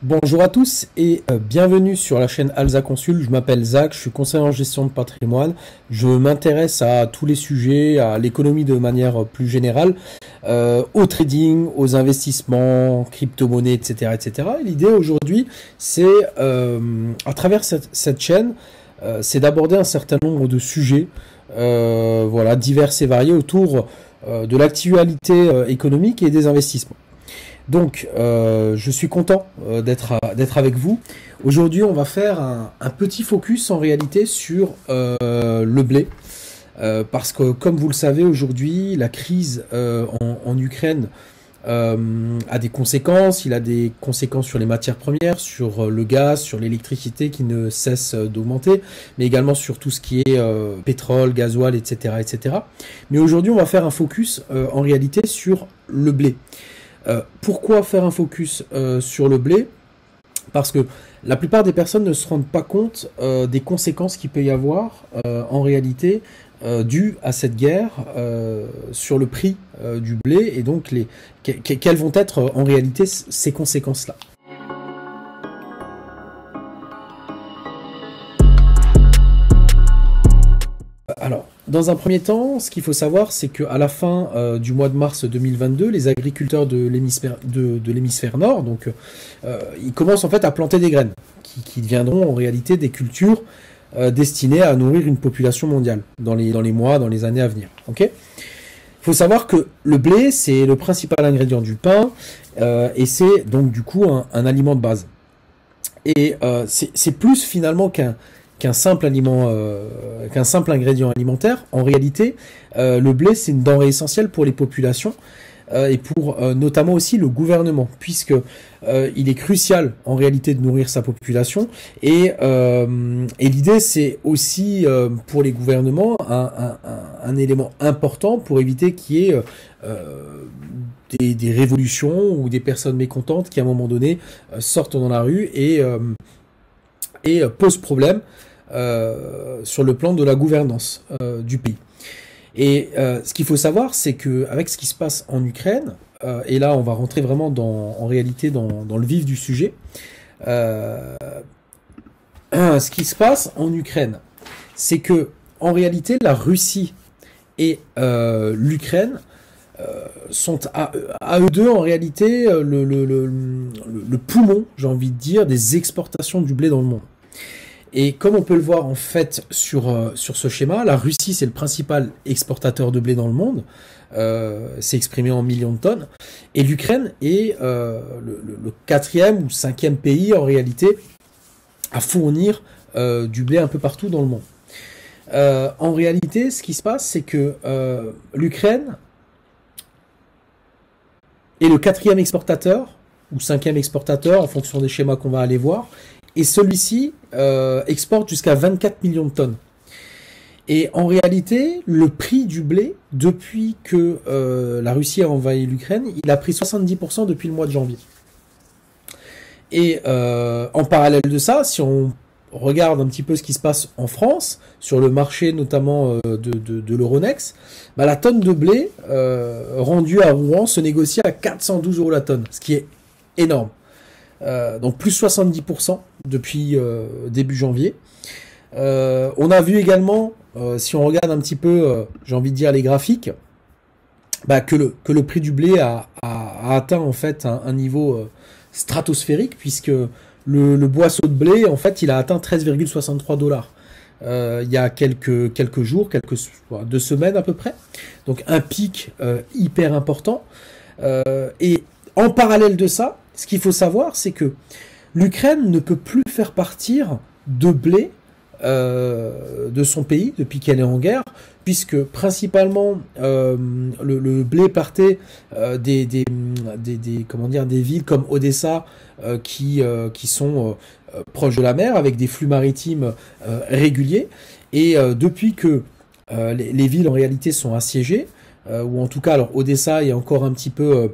Bonjour à tous et bienvenue sur la chaîne Alza Consul. Je m'appelle Zach, je suis conseiller en gestion de patrimoine. Je m'intéresse à tous les sujets, à l'économie de manière plus générale, au trading, aux investissements, crypto-monnaies, etc. etc. Et l'idée aujourd'hui, c'est à travers cette chaîne, c'est d'aborder un certain nombre de sujets, voilà, divers et variés autour de l'actualité économique et des investissements. Donc, je suis content d'être avec vous. Aujourd'hui, on va faire un petit focus en réalité sur le blé. Parce que, comme vous le savez, aujourd'hui, la crise en Ukraine a des conséquences. Il a des conséquences sur les matières premières, sur le gaz, sur l'électricité qui ne cesse d'augmenter, mais également sur tout ce qui est pétrole, gasoil, etc., etc. Mais aujourd'hui, on va faire un focus en réalité sur le blé. Pourquoi faire un focus sur le blé? Parce que la plupart des personnes ne se rendent pas compte des conséquences qu'il peut y avoir en réalité dues à cette guerre sur le prix du blé et donc quelles vont être en réalité ces conséquences-là. Alors, dans un premier temps, ce qu'il faut savoir, c'est qu'à la fin du mois de mars 2022, les agriculteurs de l'hémisphère nord, donc, ils commencent en fait à planter des graines, qui deviendront en réalité des cultures destinées à nourrir une population mondiale dans les mois, dans les années à venir. Okay. Il faut savoir que le blé, c'est le principal ingrédient du pain, et c'est donc du coup un aliment de base. Et c'est plus finalement qu'un simple ingrédient alimentaire. En réalité, le blé, c'est une denrée essentielle pour les populations et pour notamment aussi le gouvernement, puisque il est crucial en réalité de nourrir sa population. Et l'idée, c'est aussi pour les gouvernements un élément important pour éviter qu'il y ait des révolutions ou des personnes mécontentes qui, à un moment donné, sortent dans la rue et posent problème sur le plan de la gouvernance du pays. Et ce qu'il faut savoir, c'est que avec ce qui se passe en Ukraine, et là on va rentrer vraiment en réalité dans le vif du sujet, ce qui se passe en Ukraine, c'est que en réalité la Russie et l'Ukraine sont à eux deux en réalité le poumon, j'ai envie de dire, des exportations du blé dans le monde. Et comme on peut le voir en fait sur ce schéma, la Russie c'est le principal exportateur de blé dans le monde, c'est exprimé en millions de tonnes, et l'Ukraine est le quatrième ou cinquième pays en réalité à fournir du blé un peu partout dans le monde. En réalité, ce qui se passe, c'est que l'Ukraine est le quatrième exportateur, ou cinquième exportateur en fonction des schémas qu'on va aller voir, et celui-ci exporte jusqu'à 24 millions de tonnes. Et en réalité, le prix du blé, depuis que la Russie a envahi l'Ukraine, il a pris 70% depuis le mois de janvier. Et en parallèle de ça, si on regarde un petit peu ce qui se passe en France, sur le marché notamment de l'Euronext, bah, la tonne de blé rendue à Rouen se négocie à 412 € la tonne, ce qui est énorme. Donc plus 70% depuis début janvier. On a vu également, si on regarde un petit peu, j'ai envie de dire les graphiques, bah, que le prix du blé a atteint en fait un niveau stratosphérique, puisque le boisseau de blé en fait il a atteint 13,63 $. Il y a quelques jours, 2 semaines à peu près. Donc un pic hyper important. Et en parallèle de ça, ce qu'il faut savoir, c'est que l'Ukraine ne peut plus faire partir de blé de son pays depuis qu'elle est en guerre, puisque principalement le blé partait des villes comme Odessa qui sont proches de la mer avec des flux maritimes réguliers, et depuis que les villes en réalité sont assiégées, ou en tout cas, alors Odessa est encore un petit peu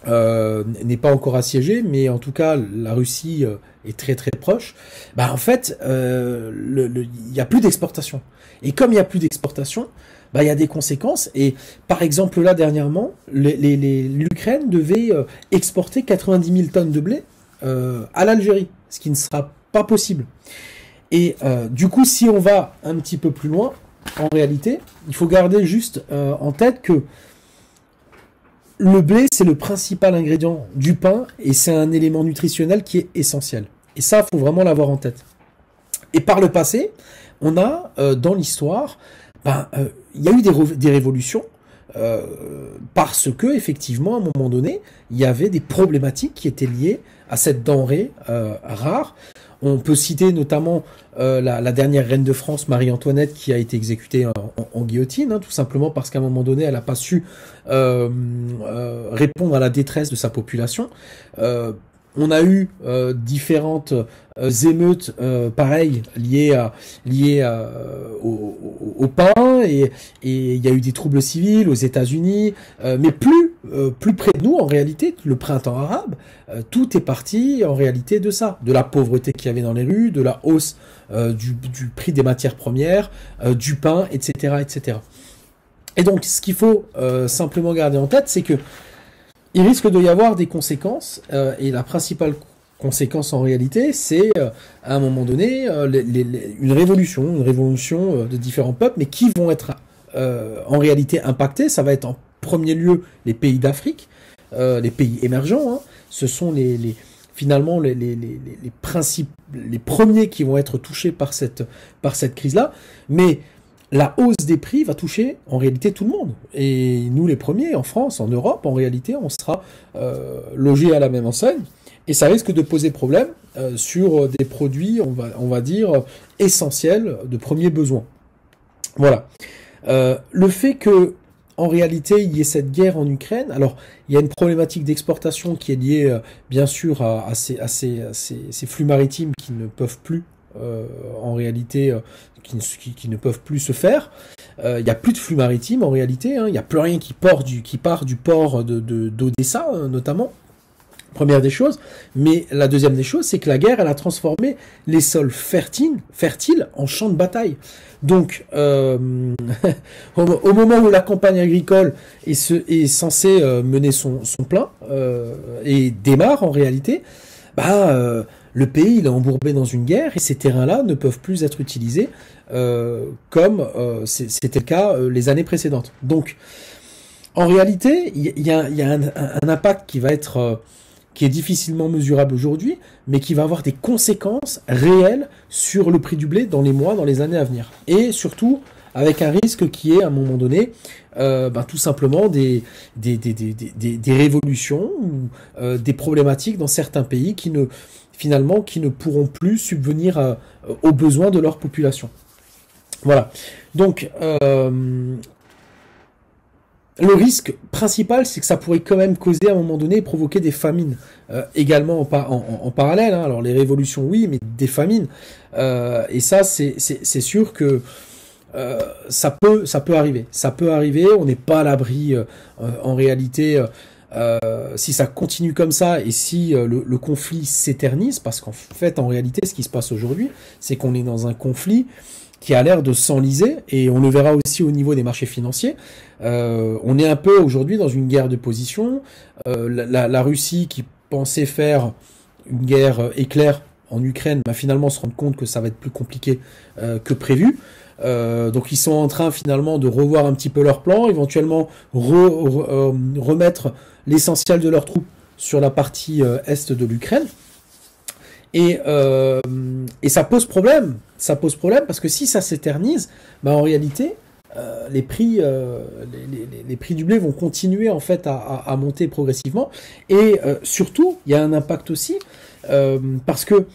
n'est pas encore assiégée, mais en tout cas la Russie est très très proche. Bah en fait, il n'y a plus d'exportation. Et comme il n'y a plus d'exportation, bah il y a des conséquences. Et par exemple là dernièrement, l'Ukraine devait exporter 90 000 tonnes de blé à l'Algérie, ce qui ne sera pas possible. Et du coup, si on va un petit peu plus loin, en réalité, il faut garder juste en tête que le blé, c'est le principal ingrédient du pain et c'est un élément nutritionnel qui est essentiel. Et ça, il faut vraiment l'avoir en tête. Et par le passé, on a, dans l'histoire, il y a eu des révolutions parce que, effectivement, à un moment donné, il y avait des problématiques qui étaient liées à cette denrée rare. On peut citer notamment la dernière reine de France, Marie-Antoinette, qui a été exécutée en guillotine, hein, tout simplement parce qu'à un moment donné, elle n'a pas su répondre à la détresse de sa population. On a eu différentes émeutes, pareilles, liées au pain, et il y a eu des troubles civils aux États-Unis, mais plus près de nous, en réalité, le printemps arabe, tout est parti, en réalité, de ça, de la pauvreté qu'il y avait dans les rues, de la hausse du prix des matières premières, du pain, etc., etc. Et donc, ce qu'il faut simplement garder en tête, c'est que il risque de y avoir des conséquences, et la principale conséquence en réalité, c'est à un moment donné une révolution de différents peuples, mais qui vont être en réalité impactés. Ça va être en premier lieu les pays d'Afrique, les pays émergents. Hein. Ce sont finalement les premiers qui vont être touchés par cette crise-là, mais la hausse des prix va toucher en réalité tout le monde. Et nous les premiers, en France, en Europe, en réalité, on sera logés à la même enseigne. Et ça risque de poser problème sur des produits, on va dire, essentiels, de premier besoin. Voilà. Le fait que, en réalité, il y ait cette guerre en Ukraine, alors il y a une problématique d'exportation qui est liée, bien sûr, à ces flux maritimes qui ne peuvent plus en réalité, qui ne peuvent plus se faire. Il n'y a plus de flux maritimes en réalité, hein. Il n'y a plus rien qui part du port d'Odessa, notamment. Première des choses. Mais la deuxième des choses, c'est que la guerre, elle a transformé les sols fertiles en champs de bataille. Donc, au moment où la campagne agricole est censée mener son plein, et démarre en réalité, le pays il est embourbé dans une guerre et ces terrains-là ne peuvent plus être utilisés comme c'était le cas les années précédentes. Donc, en réalité, il y a un impact qui va être qui est difficilement mesurable aujourd'hui, mais qui va avoir des conséquences réelles sur le prix du blé dans les mois, dans les années à venir. Et surtout, avec un risque qui est, à un moment donné, tout simplement des révolutions ou des problématiques dans certains pays qui ne pourront plus subvenir aux besoins de leur population. Voilà. Donc, le risque principal, c'est que ça pourrait quand même causer à un moment donné, provoquer des famines également en parallèle. Hein. Alors les révolutions, oui, mais des famines. Et ça, c'est sûr que ça peut arriver. Ça peut arriver. On n'est pas à l'abri en réalité. Si ça continue comme ça et si le conflit s'éternise, parce qu'en fait, en réalité, ce qui se passe aujourd'hui, c'est qu'on est dans un conflit qui a l'air de s'enliser, et on le verra aussi au niveau des marchés financiers. On est un peu aujourd'hui dans une guerre de position. La Russie qui pensait faire une guerre éclair en Ukraine, finalement se rend compte que ça va être plus compliqué que prévu. Donc ils sont en train finalement de revoir un petit peu leur plan, éventuellement remettre l'essentiel de leurs troupes sur la partie est de l'Ukraine. Et ça pose problème. Ça pose problème parce que si ça s'éternise, en réalité, les prix du blé vont continuer en fait à monter progressivement. Et surtout, il y a un impact aussi parce que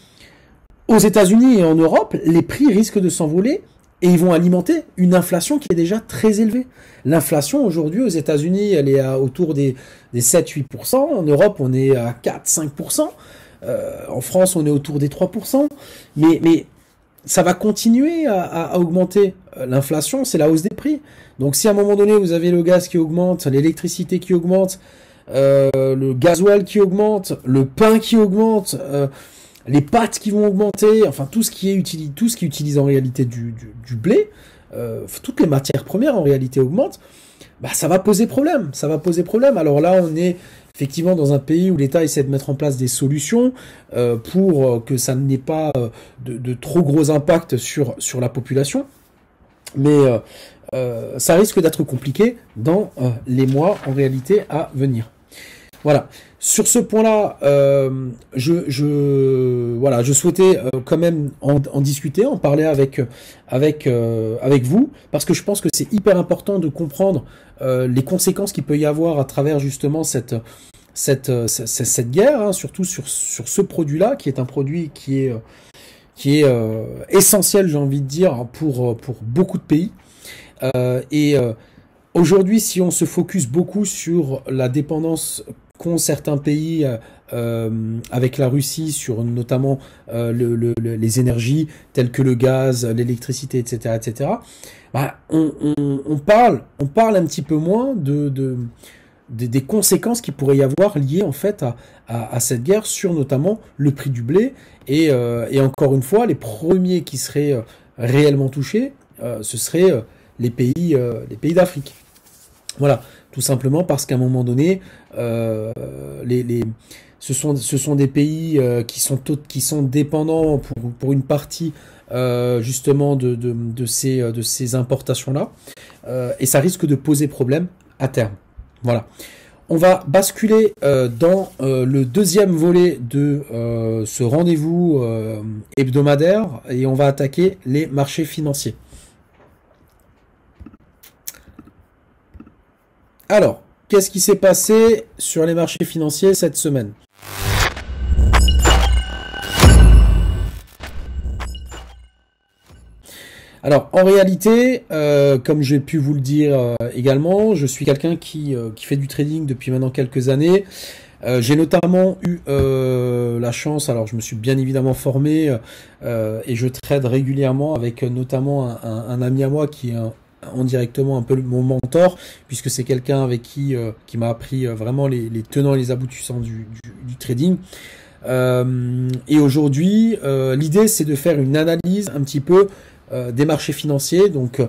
aux États-Unis et en Europe, les prix risquent de s'envoler et ils vont alimenter une inflation qui est déjà très élevée. L'inflation aujourd'hui aux États-Unis, elle est autour des 7-8%. En Europe, on est à 4-5%. En France, on est autour des 3%. Mais ça va continuer à augmenter. L'inflation, c'est la hausse des prix. Donc si à un moment donné, vous avez le gaz qui augmente, l'électricité qui augmente, le gasoil qui augmente, le pain qui augmente, les pâtes qui vont augmenter, enfin tout ce qui utilise en réalité du blé, toutes les matières premières en réalité augmentent, ça va poser problème. Ça va poser problème. Alors là, on est effectivement dans un pays où l'État essaie de mettre en place des solutions pour que ça n'ait pas de trop gros impacts sur la population. Mais ça risque d'être compliqué dans les mois en réalité à venir. Voilà. Sur ce point-là, je souhaitais quand même en discuter, en parler avec vous, parce que je pense que c'est hyper important de comprendre les conséquences qu'il peut y avoir à travers justement cette guerre, hein, surtout sur ce produit-là, qui est un produit qui est essentiel, j'ai envie de dire, pour beaucoup de pays. Aujourd'hui, si on se focus beaucoup sur la dépendance qu'ont certains pays avec la Russie sur notamment les énergies telles que le gaz, l'électricité, etc., bah, on parle un petit peu moins des conséquences qu'il pourrait y avoir liées en fait à cette guerre sur notamment le prix du blé et encore une fois les premiers qui seraient réellement touchés ce seraient les pays d'Afrique. Voilà, tout simplement parce qu'à un moment donné, ce sont des pays qui sont dépendants pour une partie justement de ces importations-là, et ça risque de poser problème à terme. Voilà. On va basculer dans le deuxième volet de ce rendez-vous hebdomadaire et on va attaquer les marchés financiers. Alors, qu'est-ce qui s'est passé sur les marchés financiers cette semaine ? Alors, en réalité, comme j'ai pu vous le dire également, je suis quelqu'un qui fait du trading depuis maintenant quelques années. J'ai notamment eu la chance, alors je me suis bien évidemment formé et je trade régulièrement avec notamment un ami à moi qui est indirectement un peu mon mentor, puisque c'est quelqu'un avec qui m'a appris vraiment les tenants et les aboutissants du trading. Et aujourd'hui, l'idée c'est de faire une analyse un petit peu des marchés financiers, donc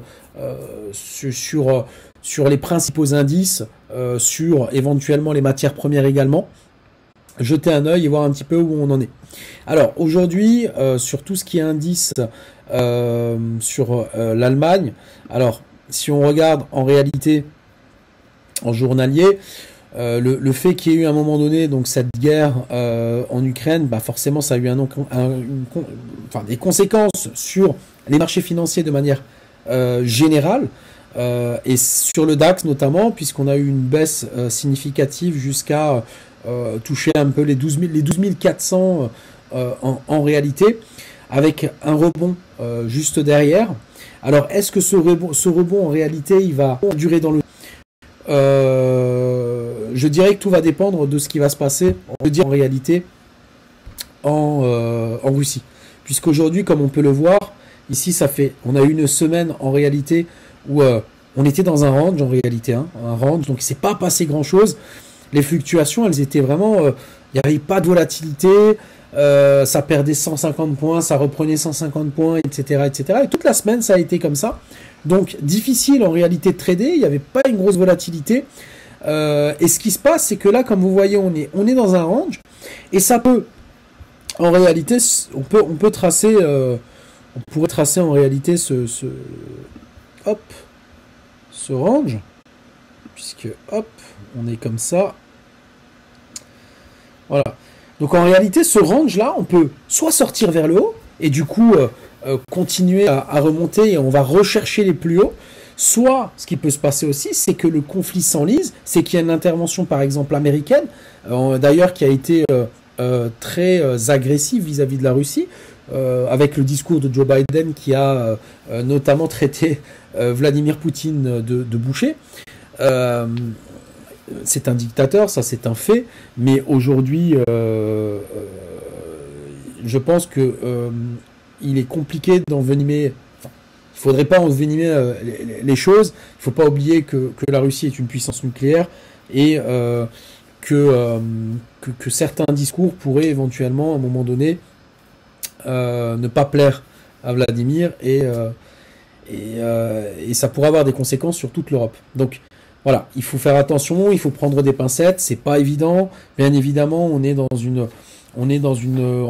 sur les principaux indices, sur éventuellement les matières premières également, jeter un œil et voir un petit peu où on en est. Alors aujourd'hui, sur tout ce qui est indice sur l'Allemagne, alors si on regarde en réalité en journalier, le fait qu'il y ait eu à un moment donné donc cette guerre en Ukraine, bah forcément ça a eu des conséquences sur les marchés financiers de manière générale, et sur le DAX notamment, puisqu'on a eu une baisse significative jusqu'à toucher un peu les 12 400 en réalité, avec un rebond juste derrière. Alors est-ce que ce rebond en réalité il va durer dans le je dirais que tout va dépendre de ce qui va se passer en réalité en Russie, puisqu'aujourd'hui comme on peut le voir ici, on a eu une semaine en réalité où on était dans un range en réalité, hein, un range, donc il s'est pas passé grand chose. Les fluctuations, elles étaient vraiment, il n'y avait pas de volatilité, ça perdait 150 points, ça reprenait 150 points, etc., etc. Et toute la semaine, ça a été comme ça. Donc difficile en réalité de trader, il n'y avait pas une grosse volatilité. Et ce qui se passe, c'est que là, comme vous voyez, on est dans un range, et ça peut, en réalité, on peut tracer, on pourrait tracer en réalité ce range, puisque hop, on est comme ça. Voilà. Donc en réalité, ce range-là, on peut soit sortir vers le haut, et du coup continuer à remonter, et on va rechercher les plus hauts. Soit, ce qui peut se passer aussi, c'est que le conflit s'enlise, c'est qu'il y a une intervention, par exemple, américaine, d'ailleurs qui a été très agressive vis-à-vis de la Russie, avec le discours de Joe Biden qui a notamment traité Vladimir Poutine de boucher. C'est un dictateur, ça c'est un fait, mais aujourd'hui, je pense que il est compliqué d'envenimer. Il ne faudrait pas envenimer les choses. Il ne faut pas oublier que la Russie est une puissance nucléaire et que certains discours pourraient éventuellement, à un moment donné, ne pas plaire à Vladimir et ça pourrait avoir des conséquences sur toute l'Europe. Donc, voilà, il faut faire attention, il faut prendre des pincettes, c'est pas évident. Bien évidemment, en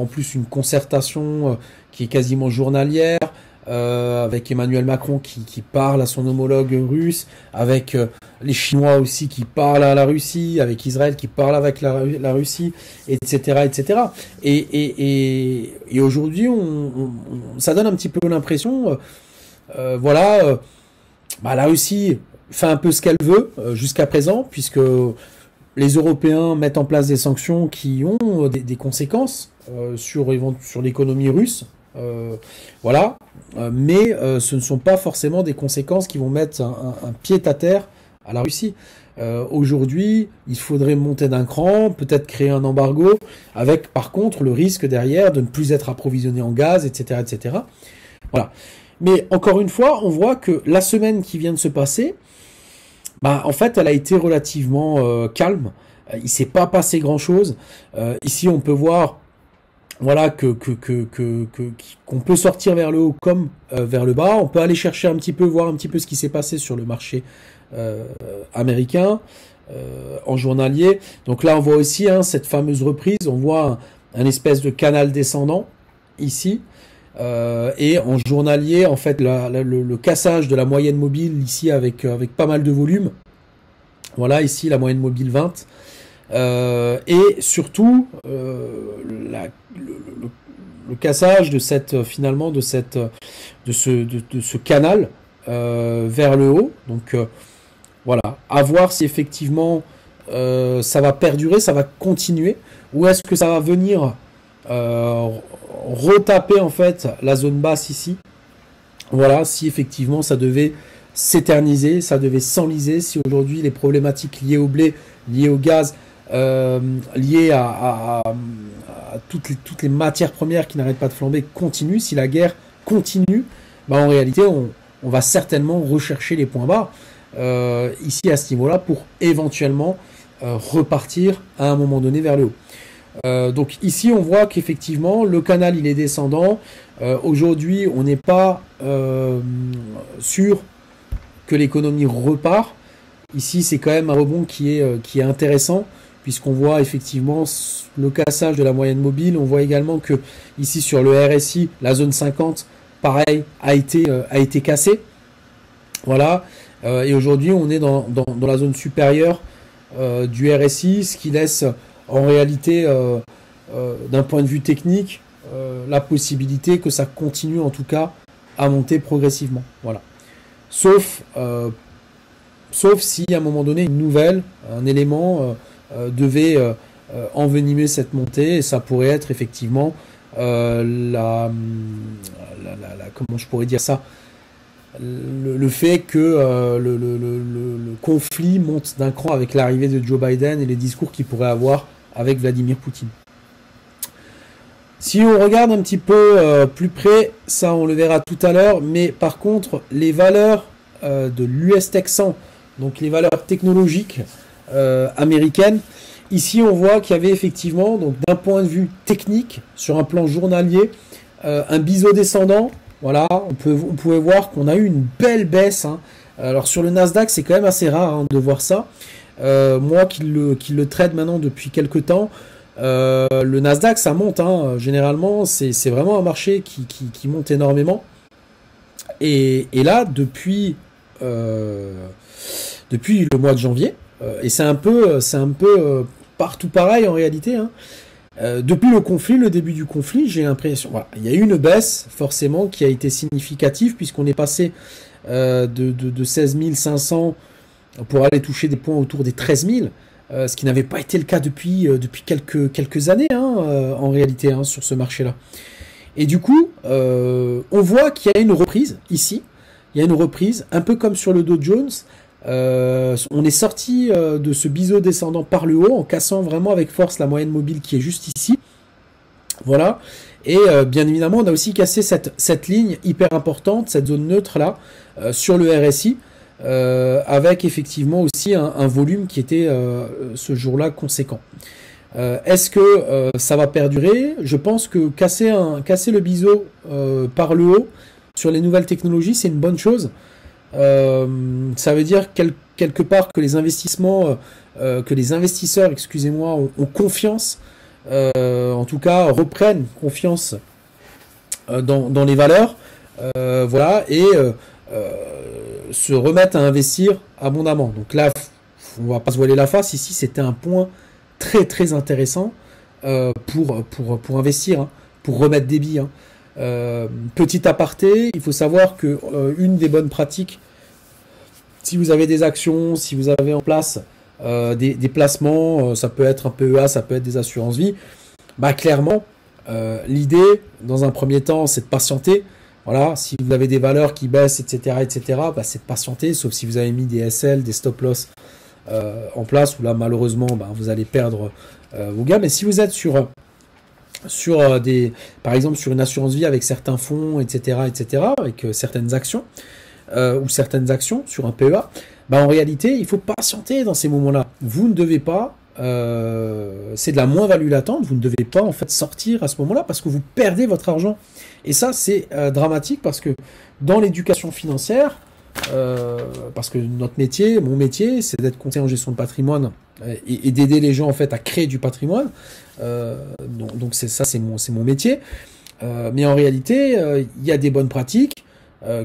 plus une concertation qui est quasiment journalière, avec Emmanuel Macron qui parle à son homologue russe, avec les Chinois aussi qui parlent à la Russie, avec Israël qui parle avec la Russie, etc., etc. Et aujourd'hui, ça donne un petit peu l'impression, voilà, la Russie fait un peu ce qu'elle veut jusqu'à présent, puisque les Européens mettent en place des sanctions qui ont des conséquences sur l'économie russe. Voilà, mais ce ne sont pas forcément des conséquences qui vont mettre un pied à terre à la Russie. Aujourd'hui, il faudrait monter d'un cran, peut-être créer un embargo, avec par contre le risque derrière de ne plus être approvisionné en gaz, etc., etc. Voilà. Mais encore une fois, on voit que la semaine qui vient de se passer, en fait, elle a été relativement calme. Il s'est pas passé grand-chose. Ici, on peut voir, voilà, qu'on peut sortir vers le haut comme vers le bas. On peut aller chercher voir un petit peu ce qui s'est passé sur le marché américain en journalier. Donc là, on voit aussi cette fameuse reprise. On voit un espèce de canal descendant ici. Et en journalier, en fait, le cassage de la moyenne mobile ici avec pas mal de volume. Voilà, ici la moyenne mobile 20. Et surtout le cassage de ce canal vers le haut. Donc voilà, à voir si effectivement ça va perdurer, ça va continuer, ou est-ce que ça va venir retaper en fait la zone basse ici. Voilà, si effectivement ça devait s'éterniser, ça devait s'enliser, si aujourd'hui les problématiques liées au blé, liées au gaz, liées à toutes les matières premières qui n'arrêtent pas de flamber continuent, si la guerre continue, en réalité on va certainement rechercher les points bas ici à ce niveau-là pour éventuellement repartir à un moment donné vers le haut. Donc ici on voit qu'effectivement le canal il est descendant. Aujourd'hui on n'est pas sûr que l'économie repart. Ici c'est quand même un rebond qui est intéressant, puisqu'on voit effectivement le cassage de la moyenne mobile. On voit également que ici sur le RSI la zone 50 pareil a été cassée. Voilà, et aujourd'hui on est dans la zone supérieure du RSI, ce qui laisse en réalité, d'un point de vue technique, la possibilité que ça continue en tout cas à monter progressivement. Voilà. Sauf si à un moment donné un élément devait envenimer cette montée, et ça pourrait être effectivement comment je pourrais dire ça, le fait que le conflit monte d'un cran avec l'arrivée de Joe Biden et les discours qu'il pourrait avoir avec Vladimir Poutine. Si on regarde un petit peu plus près, ça on le verra tout à l'heure, mais par contre les valeurs de l'US Tech 100, donc les valeurs technologiques américaines, ici on voit qu'il y avait effectivement, donc d'un point de vue technique, sur un plan journalier, un biseau descendant. Voilà, on pouvait voir qu'on a eu une belle baisse. Alors sur le Nasdaq, c'est quand même assez rare de voir ça. Moi qui le trade maintenant depuis quelques temps, le Nasdaq ça monte. Généralement, c'est vraiment un marché qui monte énormément. Et là, depuis le mois de janvier, et c'est un peu partout pareil en réalité. Depuis le début du conflit, j'ai l'impression, voilà, il y a eu une baisse forcément qui a été significative, puisqu'on est passé de 16 500 pour aller toucher des points autour des 13 000, ce qui n'avait pas été le cas depuis quelques années en réalité sur ce marché-là. Et du coup, on voit qu'il y a une reprise ici, il y a une reprise, un peu comme sur le Dow Jones. On est sorti de ce biseau descendant par le haut en cassant vraiment avec force la moyenne mobile qui est juste ici. Voilà. Et bien évidemment, on a aussi cassé cette ligne hyper importante, cette zone neutre là, sur le RSI, avec effectivement aussi un volume qui était ce jour-là conséquent. Est-ce que ça va perdurer? Je pense que casser le biseau par le haut sur les nouvelles technologies, c'est une bonne chose. Ça veut dire quelque part que les investissements, que les investisseurs, excusez-moi, ont confiance, en tout cas reprennent confiance dans les valeurs, voilà, et se remettent à investir abondamment. Donc là, on va pas se voiler la face. Ici, c'était un point très très intéressant pour investir, hein, pour remettre des billes. Hein. Petit aparté, il faut savoir que une des bonnes pratiques, si vous avez des actions, si vous avez en place des placements, ça peut être un PEA, ça peut être des assurances vie, bah clairement, l'idée, dans un premier temps, c'est de patienter. Voilà, si vous avez des valeurs qui baissent, etc., bah, c'est de patienter, sauf si vous avez mis des SL, des stop-loss en place, où là, malheureusement, bah, vous allez perdre vos gains. Mais si vous êtes sur par exemple, sur une assurance vie avec certains fonds, etc., avec certaines actions, ou certaines actions sur un PEA, bah, en réalité, il faut patienter dans ces moments-là. Vous ne devez pas, c'est de la moins-value latente, vous ne devez pas en fait sortir à ce moment-là parce que vous perdez votre argent. Et ça, c'est dramatique parce que dans l'éducation financière, parce que notre métier, mon métier, c'est d'être conseiller en gestion de patrimoine et d'aider les gens en fait à créer du patrimoine. Donc c'est mon métier. Mais en réalité, il y a des bonnes pratiques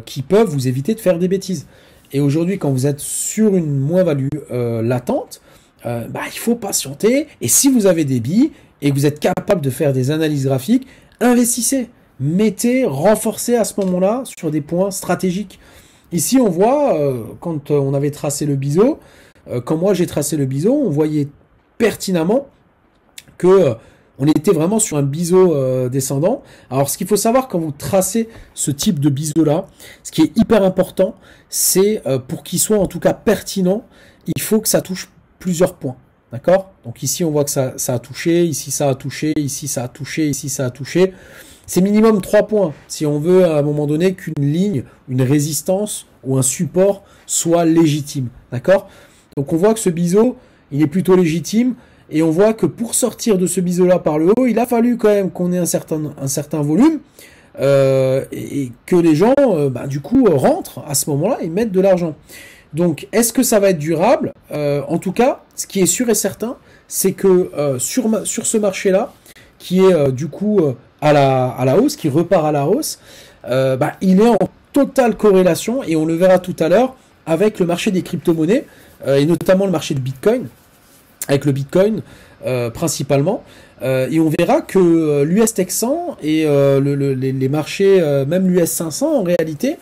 qui peuvent vous éviter de faire des bêtises. Et aujourd'hui, quand vous êtes sur une moins-value latente, bah, il faut patienter. Et si vous avez des billes et que vous êtes capable de faire des analyses graphiques, investissez. Mettez, renforcez à ce moment-là sur des points stratégiques. Ici, on voit, quand on avait tracé le biseau, quand moi j'ai tracé le biseau, on voyait pertinemment que on était vraiment sur un biseau descendant. Alors, ce qu'il faut savoir quand vous tracez ce type de biseau-là, ce qui est hyper important, c'est pour qu'il soit en tout cas pertinent, il faut que ça touche plusieurs points. D'accord? Donc ici, on voit que ça a touché, ici ça a touché, ici ça a touché, ici ça a touché. C'est minimum 3 points si on veut à un moment donné qu'une ligne, une résistance ou un support soit légitime. D'accord? Donc on voit que ce biseau, il est plutôt légitime et on voit que pour sortir de ce biseau-là par le haut, il a fallu quand même qu'on ait un certain volume et que les gens, bah, du coup, rentrent à ce moment-là et mettent de l'argent. Donc, est-ce que ça va être durable? En tout cas, ce qui est sûr et certain, c'est que sur ce marché-là, qui est du coup à la hausse, qui repart à la hausse, bah, il est en totale corrélation, et on le verra tout à l'heure, avec le marché des crypto-monnaies, et notamment le marché de Bitcoin, avec le Bitcoin principalement, et on verra que l'US Tech 100 et les marchés, même l'US 500 en réalité,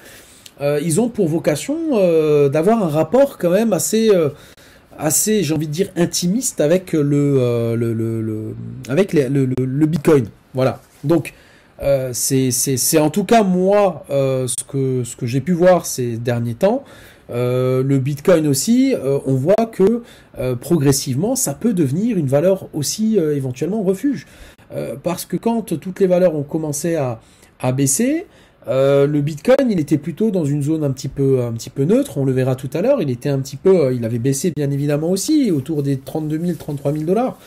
ils ont pour vocation d'avoir un rapport quand même assez, j'ai envie de dire, intimiste avec le Bitcoin. Voilà. Donc, c'est en tout cas moi ce que j'ai pu voir ces derniers temps. Le Bitcoin aussi, on voit que progressivement, ça peut devenir une valeur aussi éventuellement refuge. Parce que quand toutes les valeurs ont commencé à baisser, le Bitcoin, il était plutôt dans une zone un petit peu neutre, on le verra tout à l'heure, il avait baissé bien évidemment aussi, autour des 32 000, 33 000 dollars.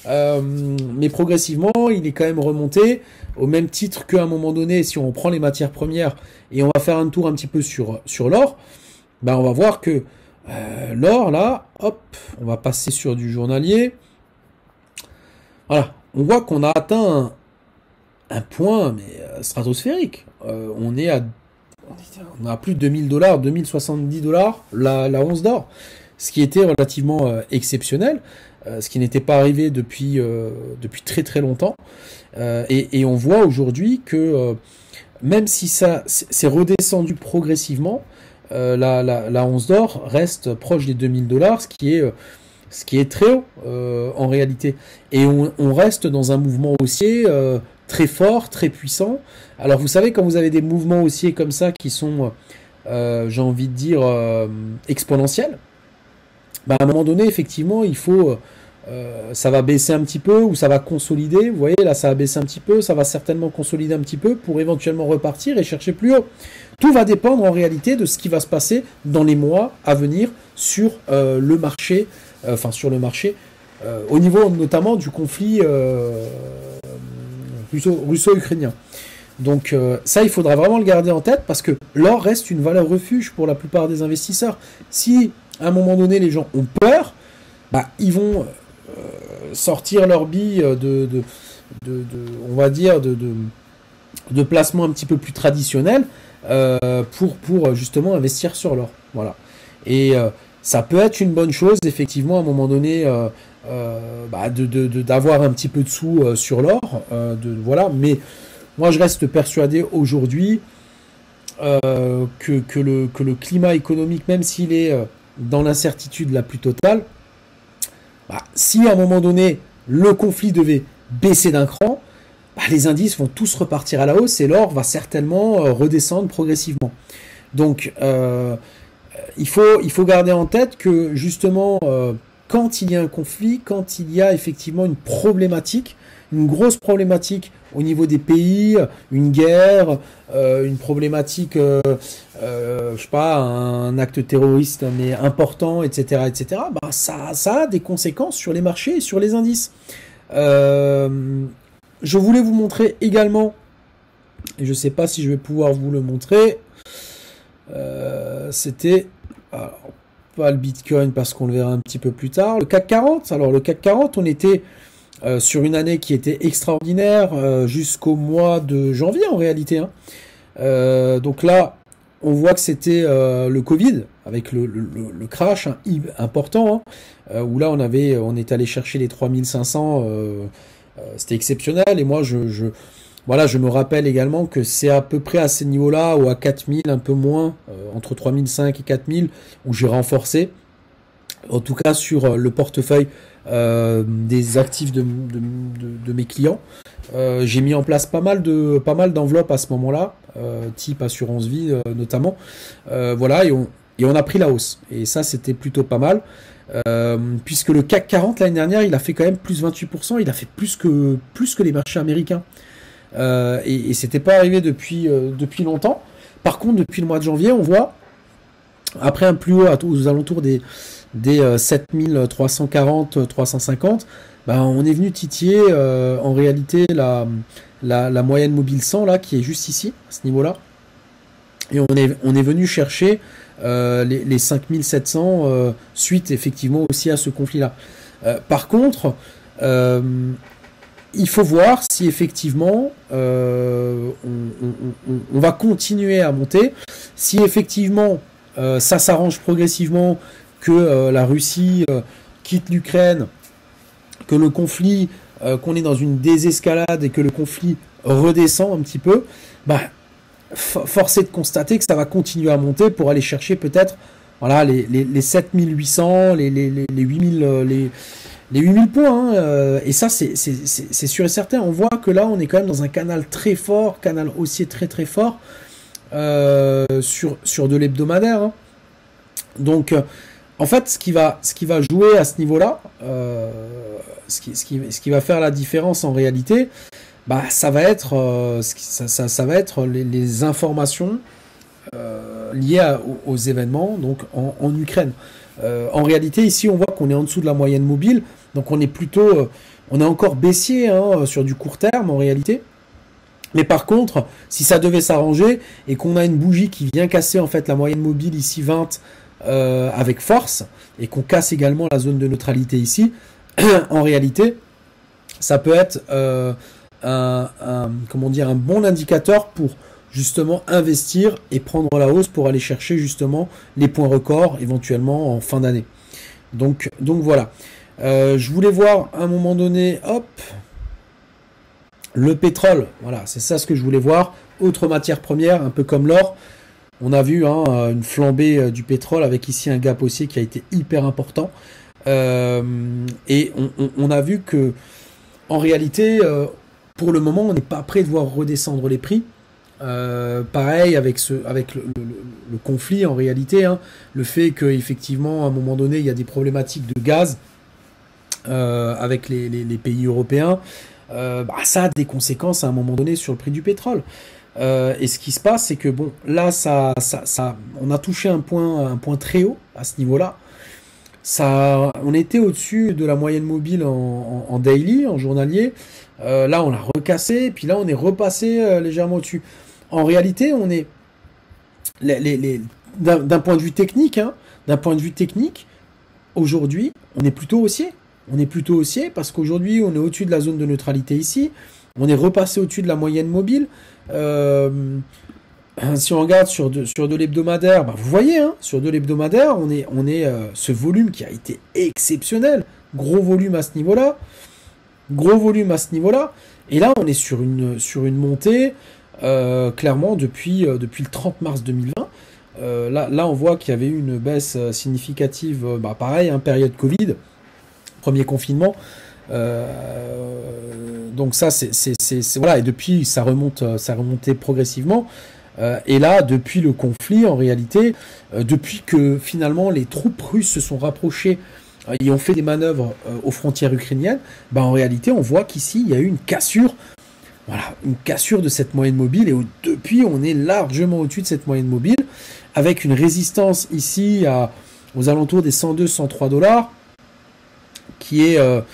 Mais progressivement, il est quand même remonté au même titre qu'à un moment donné, si on prend les matières premières et on va faire un tour un petit peu sur l'or, ben on va voir que l'or là, hop, on va passer sur du journalier. Voilà, on voit qu'on a atteint un point mais stratosphérique. On a plus de 2000 dollars, 2070 dollars la once d'or, ce qui était relativement exceptionnel. Ce qui n'était pas arrivé depuis très très longtemps. Et on voit aujourd'hui que même si ça c'est redescendu progressivement, la once d'or reste proche des 2000 dollars, ce qui est très haut en réalité. Et on reste dans un mouvement haussier très fort, très puissant. Alors vous savez, quand vous avez des mouvements haussiers comme ça qui sont, j'ai envie de dire, exponentiels, bah à un moment donné, effectivement, il faut... ça va baisser un petit peu ou ça va consolider. Vous voyez, là, ça a baissé un petit peu. Ça va certainement consolider un petit peu pour éventuellement repartir et chercher plus haut. Tout va dépendre en réalité de ce qui va se passer dans les mois à venir sur le marché, au niveau notamment du conflit russo-ukrainien. Donc ça, il faudra vraiment le garder en tête parce que l'or reste une valeur refuge pour la plupart des investisseurs. Si à un moment donné les gens ont peur, bah, ils vont sortir leur bille on va dire, de placements un petit peu plus traditionnels pour justement investir sur l'or. Voilà. Et ça peut être une bonne chose, effectivement, à un moment donné, d'avoir un petit peu de sous sur l'or. Voilà. Mais moi, je reste persuadé aujourd'hui que le climat économique, même s'il est dans l'incertitude la plus totale, bah, si à un moment donné, le conflit devait baisser d'un cran, bah, les indices vont tous repartir à la hausse et l'or va certainement redescendre progressivement. Donc, il faut garder en tête que justement, quand il y a un conflit, quand il y a effectivement une problématique, une grosse problématique au niveau des pays, une guerre, une problématique, je sais pas, un acte terroriste mais important, etc., bah ça a des conséquences sur les marchés et sur les indices. Je voulais vous montrer également, et je sais pas si je vais pouvoir vous le montrer, c'était, alors, pas le Bitcoin parce qu'on le verra un petit peu plus tard, le CAC 40. Alors le CAC 40, on était sur une année qui était extraordinaire jusqu'au mois de janvier en réalité. Hein. Donc là, on voit que c'était le Covid avec le crash important, hein, où là on est allé chercher les 3500, c'était exceptionnel. Et moi voilà, je me rappelle également que c'est à peu près à ces niveaux-là ou à 4000, un peu moins, entre 3005 et 4000, où j'ai renforcé. En tout cas sur le portefeuille des actifs de mes clients. J'ai mis en place pas mal d'enveloppes à ce moment-là, type assurance vie notamment. Voilà, et on a pris la hausse. Et ça, c'était plutôt pas mal. Puisque le CAC 40 l'année dernière, il a fait quand même plus 28%, il a fait plus que les marchés américains. Et c'était pas arrivé depuis longtemps. Par contre, depuis le mois de janvier, on voit, après un plus haut aux alentours des 7340, 350, ben on est venu titiller en réalité la moyenne mobile 100 là, qui est juste ici, à ce niveau-là. Et on est venu chercher les 5700 suite effectivement aussi à ce conflit-là. Par contre, il faut voir si effectivement on va continuer à monter, si effectivement ça s'arrange progressivement, que la Russie quitte l'Ukraine, que le conflit, qu'on est dans une désescalade et que le conflit redescend un petit peu, bah, force est de constater que ça va continuer à monter pour aller chercher peut-être voilà, les 7800, les 8000, les 8000 points. Hein, et ça, c'est sûr et certain. On voit que là, on est quand même dans un canal très fort, canal haussier très très fort sur de l'hebdomadaire. Hein. Donc, en fait, ce qui va jouer à ce niveau-là, ce qui va faire la différence en réalité, bah, ça va être, ça va être les informations liées aux événements donc en Ukraine. En réalité, ici, on voit qu'on est en dessous de la moyenne mobile, donc on est plutôt, on est encore baissier hein, sur du court terme en réalité. Mais par contre, si ça devait s'arranger et qu'on a une bougie qui vient casser en fait la moyenne mobile ici 20 avec force et qu'on casse également la zone de neutralité ici, en réalité, ça peut être comment dire, un bon indicateur pour justement investir et prendre la hausse pour aller chercher justement les points records éventuellement en fin d'année. Donc voilà. Je voulais voir à un moment donné, hop, le pétrole. Voilà, c'est ça ce que je voulais voir. Autre matière première, un peu comme l'or. On a vu hein, une flambée du pétrole avec ici un gap haussier qui a été hyper important. Et on a vu que en réalité, pour le moment, on n'est pas prêt de voir redescendre les prix. Pareil avec le conflit en réalité, hein, le fait qu'effectivement à un moment donné il y a des problématiques de gaz avec les pays européens, bah, ça a des conséquences à un moment donné sur le prix du pétrole. Et ce qui se passe, c'est que bon, là, on a touché un point très haut à ce niveau-là. on était au-dessus de la moyenne mobile en daily, en journalier. Là, on l'a recassé, puis là, on est repassé légèrement au-dessus. En réalité, on est d'un point de vue technique, hein, d'un point de vue technique, aujourd'hui, on est plutôt haussier. On est plutôt haussier parce qu'aujourd'hui, on est au-dessus de la zone de neutralité ici. On est repassé au-dessus de la moyenne mobile. Si on regarde sur de l'hebdomadaire, bah vous voyez, hein, sur de l'hebdomadaire, on est ce volume qui a été exceptionnel. Gros volume à ce niveau-là. Gros volume à ce niveau-là. Et là, on est sur une montée, clairement, depuis le 30 mars 2020. Là, on voit qu'il y avait eu une baisse significative, pareil, hein, période Covid, premier confinement. Donc ça, voilà, et depuis, ça remontait progressivement. Et là, depuis le conflit, en réalité, depuis que finalement les troupes russes se sont rapprochées et ont fait des manœuvres aux frontières ukrainiennes, en réalité, on voit qu'ici, il y a eu une cassure. Voilà, une cassure de cette moyenne mobile, et depuis, on est largement au-dessus de cette moyenne mobile, avec une résistance ici aux alentours des 102-103 dollars, qui a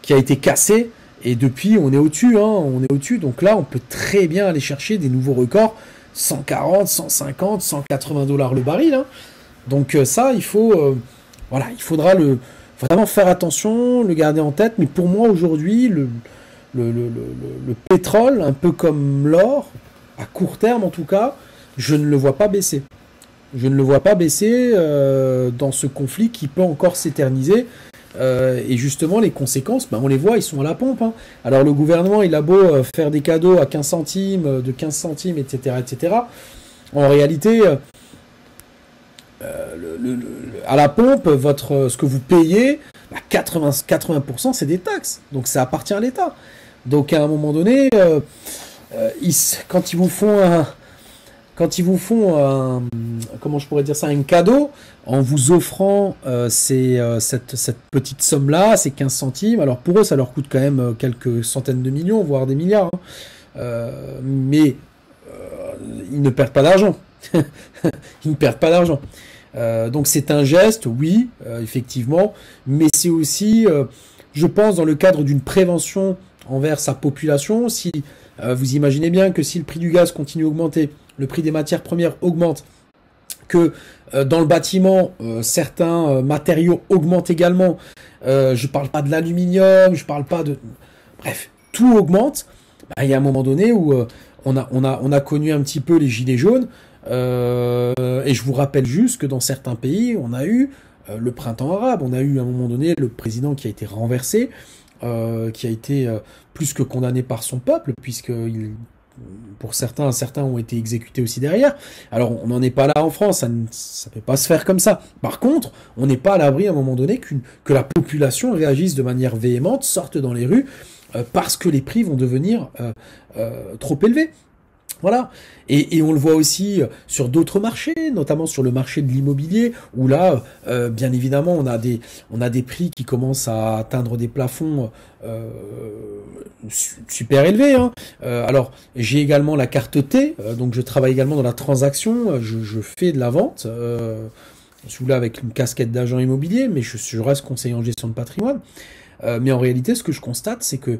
été cassée, et depuis, on est au-dessus, hein, on est au-dessus, donc là, on peut très bien aller chercher des nouveaux records, 140, 150, 180 dollars le baril, hein. Donc ça, il faudra vraiment faire attention, le garder en tête, mais pour moi, aujourd'hui, le pétrole, un peu comme l'or, à court terme en tout cas, je ne le vois pas baisser. Je ne le vois pas baisser dans ce conflit qui peut encore s'éterniser. Et justement, les conséquences, on les voit, ils sont à la pompe, hein. Alors le gouvernement, il a beau faire des cadeaux à 15 centimes, de 15 centimes, etc., etc. En réalité, à la pompe, ce que vous payez, 80% c'est des taxes. Donc ça appartient à l'État. Donc à un moment donné, quand ils vous font comment je pourrais dire ça, un cadeau, en vous offrant cette petite somme-là, ces 15 centimes, alors pour eux, ça leur coûte quand même quelques centaines de millions, voire des milliards, hein. Mais ils ne perdent pas d'argent. Ils ne perdent pas d'argent. Donc c'est un geste, oui, effectivement, mais c'est aussi, je pense, dans le cadre d'une prévention envers sa population. Si vous imaginez bien que si le prix du gaz continue à augmenter, le prix des matières premières augmente, que dans le bâtiment, certains matériaux augmentent également. Je parle pas de l'aluminium, je parle pas de... Bref, tout augmente. Il y a un moment donné où on a connu un petit peu les gilets jaunes. Et je vous rappelle juste que dans certains pays, on a eu le printemps arabe. On a eu à un moment donné le président qui a été renversé, qui a été plus que condamné par son peuple, puisque pour certains ont été exécutés aussi derrière. Alors on n'en est pas là en France, ça ne peut pas se faire comme ça. Par contre, on n'est pas à l'abri à un moment donné que la population réagisse de manière véhémente, sorte dans les rues, parce que les prix vont devenir trop élevés. Voilà, et on le voit aussi sur d'autres marchés, notamment sur le marché de l'immobilier, où là, bien évidemment, on a des prix qui commencent à atteindre des plafonds super élevés, hein. Alors, j'ai également la carte T, donc je travaille également dans la transaction, je fais de la vente, je suis là avec une casquette d'agent immobilier, mais je reste conseiller en gestion de patrimoine. Mais en réalité, ce que je constate, c'est que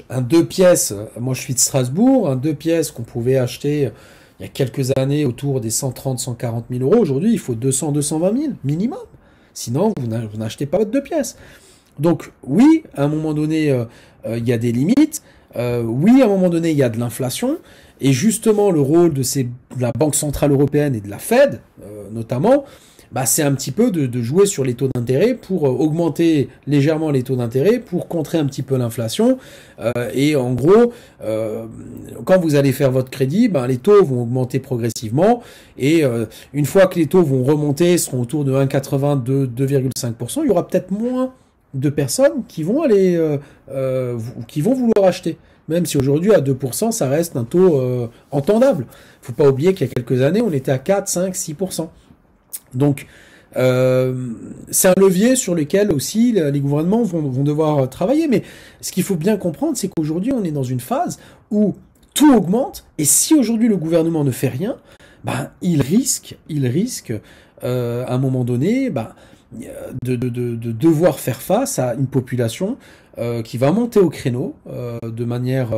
un 2 pièces, moi je suis de Strasbourg, un 2 pièces qu'on pouvait acheter il y a quelques années autour des 130, 140 000 euros, aujourd'hui il faut 200, 220 000 minimum. Sinon vous n'achetez pas votre 2 pièces. Donc oui, à un moment donné, il y a des limites. Oui, à un moment donné, il y a de l'inflation. Et justement, le rôle de la Banque Centrale Européenne et de la Fed, notamment, c'est un petit peu de jouer sur les taux d'intérêt pour augmenter légèrement les taux d'intérêt, pour contrer un petit peu l'inflation. Et en gros, quand vous allez faire votre crédit, les taux vont augmenter progressivement. Et une fois que les taux vont remonter, seront autour de 1,80, 2,5%, il y aura peut-être moins de personnes qui vont qui vont vouloir acheter. Même si aujourd'hui, à 2%, ça reste un taux entendable. Faut pas oublier qu'il y a quelques années, on était à 4, 5, 6%. Donc, c'est un levier sur lequel aussi les gouvernements vont devoir travailler. Mais ce qu'il faut bien comprendre, c'est qu'aujourd'hui, on est dans une phase où tout augmente. Et si aujourd'hui, le gouvernement ne fait rien, il risque à un moment donné, de devoir faire face à une population qui va monter au créneau de manière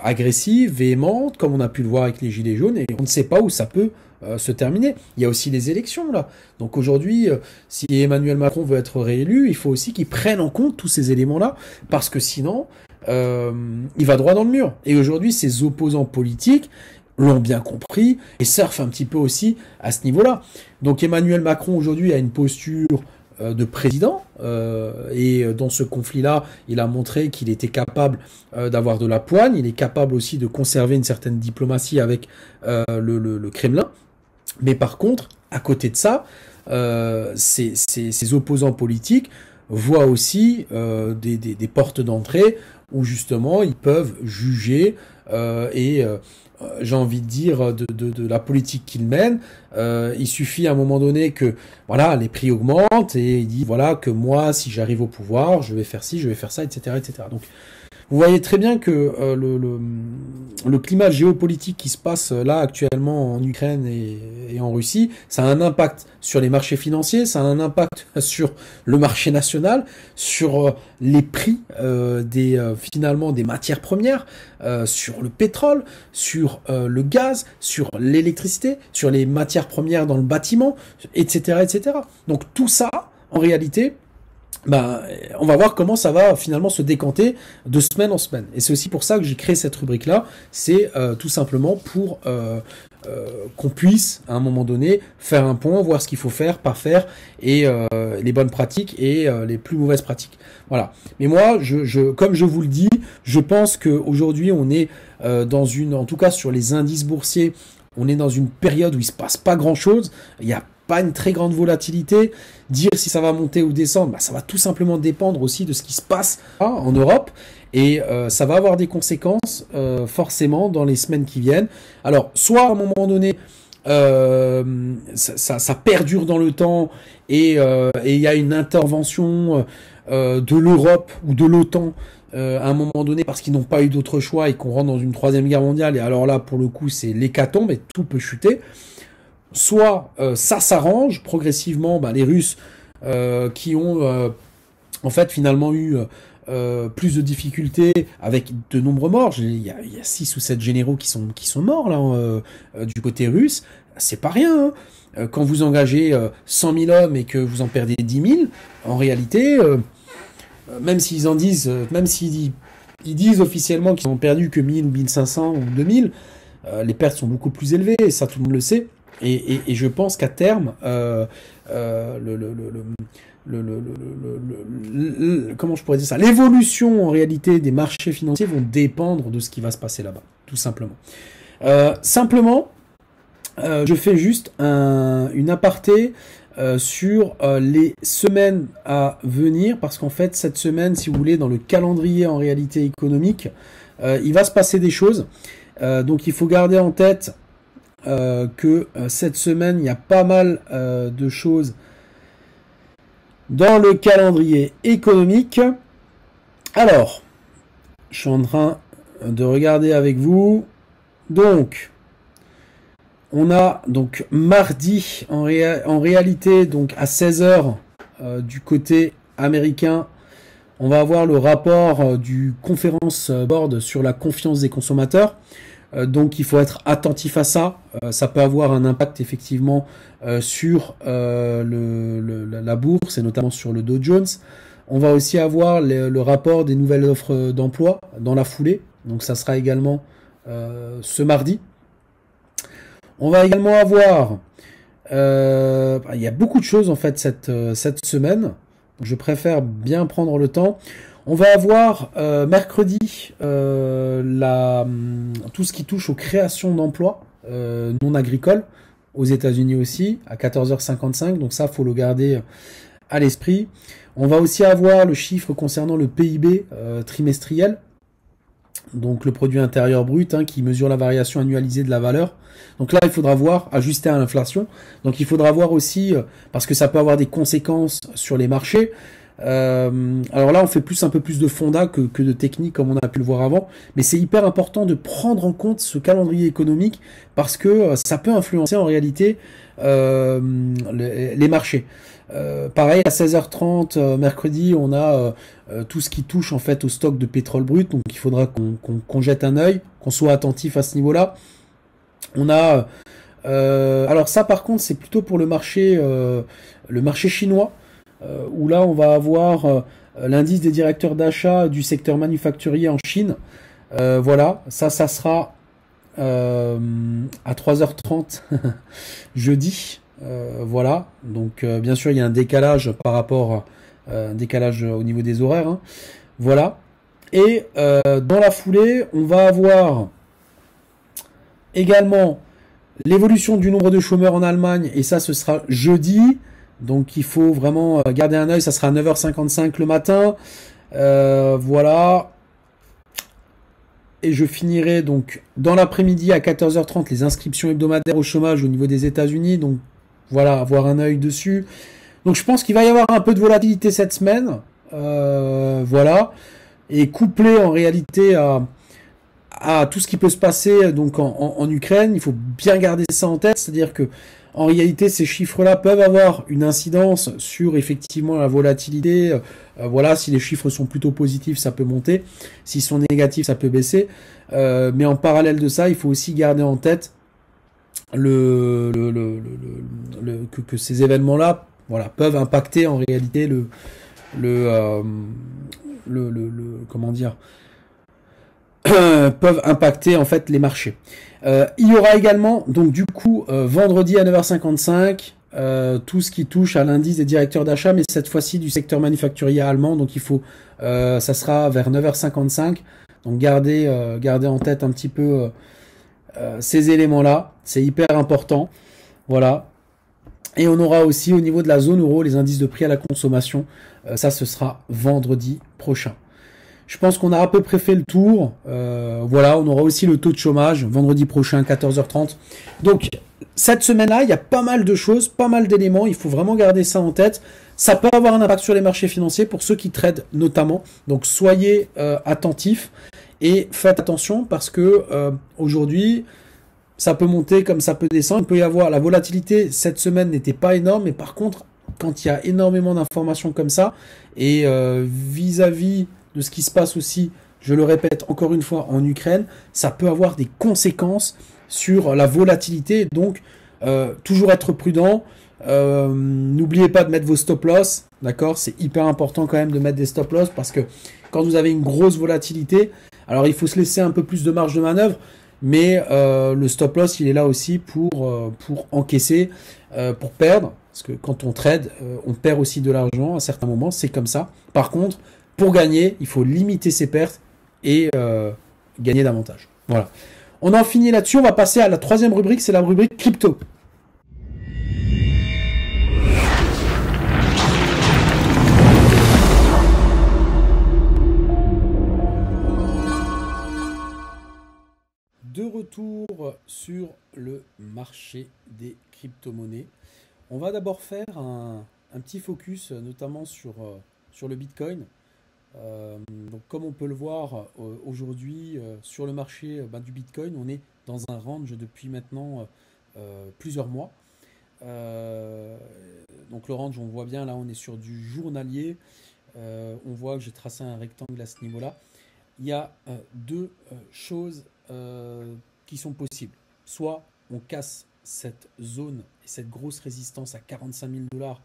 agressive, véhémente, comme on a pu le voir avec les Gilets jaunes, et on ne sait pas où ça peut se terminer. Il y a aussi les élections là. Donc aujourd'hui, si Emmanuel Macron veut être réélu, il faut aussi qu'il prenne en compte tous ces éléments-là, parce que sinon, il va droit dans le mur. Et aujourd'hui, ses opposants politiques l'ont bien compris et surfent un petit peu aussi à ce niveau-là. Donc Emmanuel Macron aujourd'hui a une posture de président et dans ce conflit-là, il a montré qu'il était capable d'avoir de la poigne, il est capable aussi de conserver une certaine diplomatie avec le Kremlin. Mais par contre, à côté de ça, ses opposants politiques voient aussi des portes d'entrée où justement ils peuvent juger j'ai envie de dire, de la politique qu'il mène. Il suffit à un moment donné que voilà, les prix augmentent et il dit voilà que moi, si j'arrive au pouvoir, je vais faire ci, je vais faire ça, etc., etc. Donc vous voyez très bien que le climat géopolitique qui se passe là actuellement en Ukraine et en Russie, ça a un impact sur les marchés financiers, ça a un impact sur le marché national, sur les prix finalement des matières premières, sur le pétrole, sur le gaz, sur l'électricité, sur les matières premières dans le bâtiment, etc., etc. Donc tout ça, en réalité, on va voir comment ça va finalement se décanter de semaine en semaine. Et c'est aussi pour ça que j'ai créé cette rubrique-là. C'est tout simplement pour qu'on puisse, à un moment donné, faire un point, voir ce qu'il faut faire, pas faire, et les bonnes pratiques et les plus mauvaises pratiques. Voilà. Mais moi, comme je vous le dis, je pense qu'aujourd'hui, on est en tout cas sur les indices boursiers, on est dans une période où il se passe pas grand-chose. Il y a pas une très grande volatilité. Dire si ça va monter ou descendre, ça va tout simplement dépendre aussi de ce qui se passe en Europe. Et ça va avoir des conséquences forcément dans les semaines qui viennent. Alors, soit à un moment donné, ça perdure dans le temps et il y a une intervention de l'Europe ou de l'OTAN à un moment donné parce qu'ils n'ont pas eu d'autre choix et qu'on rentre dans une troisième guerre mondiale. Et alors là, pour le coup, c'est l'hécatombe et tout peut chuter. Soit ça s'arrange progressivement, les Russes qui ont en fait finalement eu plus de difficultés avec de nombreux morts. Il y a 6 ou 7 généraux qui sont morts là du côté russe. C'est pas rien. Hein. Quand vous engagez 100 000 hommes et que vous en perdez 10 000, en réalité, même s'ils disent officiellement qu'ils n'ont perdu que 1000 ou 1500 ou 2000, les pertes sont beaucoup plus élevées. Et ça, tout le monde le sait. Et je pense qu'à terme, comment je pourrais dire ça, l'évolution en réalité des marchés financiers vont dépendre de ce qui va se passer là-bas, tout simplement. Je fais juste une aparté sur les semaines à venir, parce qu'en fait, cette semaine, si vous voulez, dans le calendrier en réalité économique, il va se passer des choses. Donc il faut garder en tête que cette semaine, il y a pas mal de choses dans le calendrier économique. Alors, je suis en train de regarder avec vous. Donc, on a donc mardi, en réalité, donc à 16h du côté américain, on va avoir le rapport du Conference Board sur la confiance des consommateurs. Donc il faut être attentif à ça. Ça peut avoir un impact effectivement sur la bourse et notamment sur le Dow Jones. On va aussi avoir le rapport des nouvelles offres d'emploi dans la foulée. Donc ça sera également ce mardi. On va également avoir... il y a beaucoup de choses en fait cette semaine. Je préfère bien prendre le temps. On va avoir mercredi tout ce qui touche aux créations d'emplois non agricoles aux États-Unis aussi à 14h55. Donc ça, faut le garder à l'esprit. On va aussi avoir le chiffre concernant le PIB trimestriel, donc le produit intérieur brut qui mesure la variation annualisée de la valeur. Donc là, il faudra voir, ajusté à l'inflation. Donc il faudra voir aussi, parce que ça peut avoir des conséquences sur les marchés. Alors là, on fait un peu plus de fonda que de technique, comme on a pu le voir avant. Mais c'est hyper important de prendre en compte ce calendrier économique parce que ça peut influencer en réalité les marchés. Pareil, à 16h30 mercredi, on a tout ce qui touche en fait au stock de pétrole brut. Donc il faudra qu'on jette un œil, qu'on soit attentif à ce niveau-là. On a alors ça par contre c'est plutôt pour le marché chinois où là on va avoir l'indice des directeurs d'achat du secteur manufacturier en Chine. Voilà, ça sera à 3h30 jeudi. Voilà, donc bien sûr il y a un décalage par rapport un décalage au niveau des horaires. Hein. Voilà. Et dans la foulée, on va avoir également l'évolution du nombre de chômeurs en Allemagne, et ça ce sera jeudi. Donc il faut vraiment garder un œil, ça sera à 9h55 le matin. Voilà. Et je finirai donc dans l'après-midi à 14h30 les inscriptions hebdomadaires au chômage au niveau des États-Unis. Donc voilà, avoir un œil dessus. Donc je pense qu'il va y avoir un peu de volatilité cette semaine. Voilà. Et couplé en réalité à tout ce qui peut se passer donc en Ukraine, il faut bien garder ça en tête, c'est-à-dire que en réalité ces chiffres-là peuvent avoir une incidence sur effectivement la volatilité. Voilà, si les chiffres sont plutôt positifs, ça peut monter, s'ils sont négatifs, ça peut baisser. Mais en parallèle de ça, il faut aussi garder en tête que ces événements-là, voilà, peuvent impacter en réalité comment dire, peuvent impacter en fait les marchés. Il y aura également donc du coup vendredi à 9h55 tout ce qui touche à l'indice des directeurs d'achat, mais cette fois-ci du secteur manufacturier allemand. Donc il faut ça sera vers 9h55. Donc gardez en tête un petit peu ces éléments-là, c'est hyper important. Voilà. Et on aura aussi au niveau de la zone euro les indices de prix à la consommation. Ça, ce sera vendredi prochain. Je pense qu'on a à peu près fait le tour. Voilà, on aura aussi le taux de chômage vendredi prochain, 14h30. Donc, cette semaine-là, il y a pas mal de choses, pas mal d'éléments. Il faut vraiment garder ça en tête. Ça peut avoir un impact sur les marchés financiers pour ceux qui tradent notamment. Donc, soyez attentifs et faites attention parce que aujourd'hui, ça peut monter comme ça peut descendre. Il peut y avoir la volatilité cette semaine n'était pas énorme, mais par contre, quand il y a énormément d'informations comme ça et vis-à-vis de ce qui se passe aussi, je le répète encore une fois, en Ukraine, ça peut avoir des conséquences sur la volatilité. Donc, toujours être prudent. N'oubliez pas de mettre vos stop-loss. D'accord, c'est hyper important quand même de mettre des stop-loss parce que quand vous avez une grosse volatilité, alors il faut se laisser un peu plus de marge de manœuvre. Mais le stop-loss, il est là aussi pour encaisser, pour perdre. Parce que quand on trade, on perd aussi de l'argent à certains moments. C'est comme ça. Par contre, pour gagner, il faut limiter ses pertes et gagner davantage. Voilà. On en finit là-dessus. On va passer à la troisième rubrique. C'est la rubrique crypto. De retour sur le marché des crypto-monnaies. On va d'abord faire un petit focus notamment sur le Bitcoin. Donc comme on peut le voir aujourd'hui sur le marché du Bitcoin, on est dans un range depuis maintenant plusieurs mois. Donc le range, on voit bien, là on est sur du journalier. On voit que j'ai tracé un rectangle à ce niveau-là. Il y a deux choses qui sont possibles. Soit on casse cette zone et cette grosse résistance à 45 000 $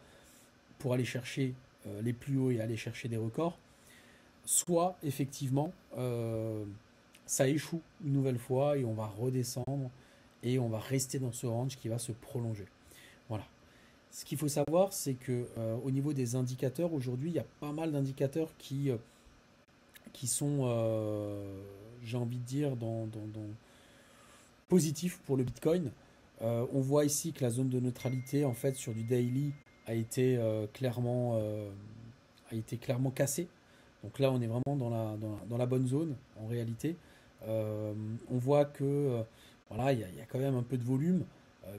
pour aller chercher les plus hauts et aller chercher des records. Soit effectivement ça échoue une nouvelle fois et on va redescendre et on va rester dans ce range qui va se prolonger. Voilà. Ce qu'il faut savoir, c'est que au niveau des indicateurs, aujourd'hui, il y a pas mal d'indicateurs qui sont, j'ai envie de dire, positifs pour le Bitcoin. On voit ici que la zone de neutralité, en fait, sur du daily, a été clairement cassée. Donc là, on est vraiment dans la bonne zone, en réalité. On voit que voilà, il y a quand même un peu de volume,